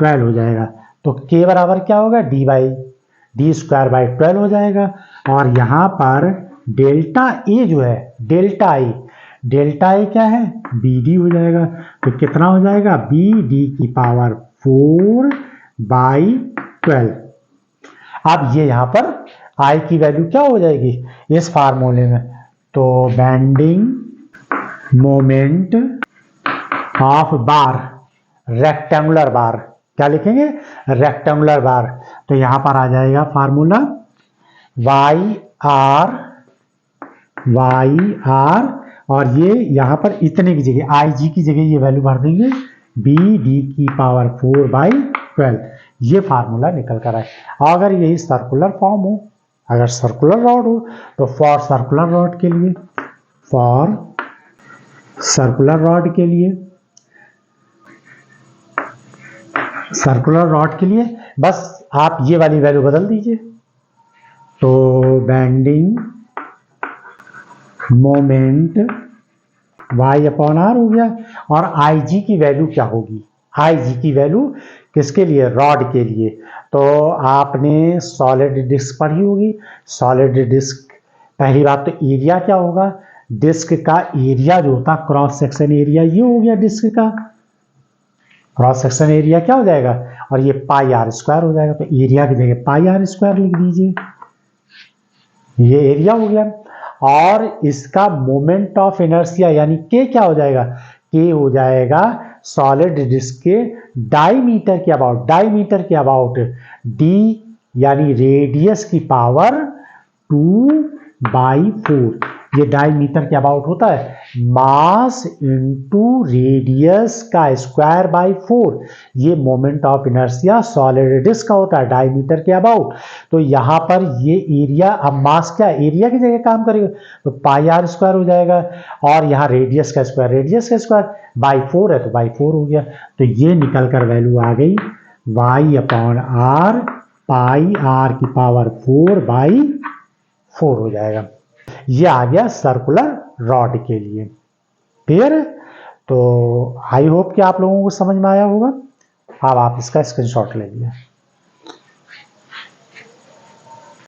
12 हो जाएगा। तो के बराबर क्या होगा, डी स्क्वायर बाई 12 हो जाएगा। और यहां पर डेल्टा ए जो है, डेल्टा ए क्या है, बी डी हो जाएगा। तो कितना हो जाएगा, बी डी की पावर 4 बाई 12। अब ये यहां पर आई की वैल्यू क्या हो जाएगी इस फार्मूले में, तो bending moment of bar, rectangular bar, क्या लिखेंगे, रेक्टेंगुलर बार। तो यहां पर आ जाएगा formula Y R Y R, और ये यहाँ पर इतने की जगह आई जी की जगह ये वैल्यू भर देंगे बी डी की पावर 4/12। ये फार्मूला निकल कर आए। अगर यही सर्कुलर फॉर्म हो, अगर सर्कुलर रॉड हो, तो फॉर सर्कुलर रॉड के लिए, फॉर सर्कुलर रॉड के लिए, सर्कुलर रॉड के लिए बस आप ये वाली वैल्यू बदल दीजिए। तो बेंडिंग मोमेंट y/r हो गया। और आई जी की वैल्यू क्या होगी? आई जी की वैल्यू किसके लिए? रॉड के लिए। तो आपने सॉलिड डिस्क पढ़ी होगी। सॉलिड डिस्क, पहली बात तो एरिया क्या होगा? डिस्क का एरिया जो होता है, क्रॉस सेक्शन एरिया, ये हो गया डिस्क का क्रॉस सेक्शन एरिया, क्या हो जाएगा? और ये πr² हो जाएगा। तो एरिया की जगह πr² लिख दीजिए, ये एरिया हो गया। और इसका मोमेंट ऑफ इनर्शिया यानी के क्या हो जाएगा? के हो जाएगा सॉलिड डिस्क के डायमीटर के अबाउट, डायमीटर के अबाउट डी यानी रेडियस की पावर 2/4। ये डायमीटर के अबाउट होता है मास इंटू रेडियस का स्क्वायर बाई 4। ये moment of inertia solid disk का होता है डायमीटर के अबाउट। तो यहाँ पर ये एरिया, अब मास क्या एरिया की जगह काम करेगा, तो πr² हो जाएगा। और यहाँ रेडियस का स्क्वायर, रेडियस का स्क्वायर बाई 4 है तो बाई 4 हो गया। तो ये निकल कर वैल्यू आ गई y/r πr की पावर 4/4 हो जाएगा। ये आ गया सर्कुलर रॉड के लिए। क्लियर है? तो आई होप कि आप लोगों को समझ में आया होगा। अब आप इसका स्क्रीनशॉट ले लिया।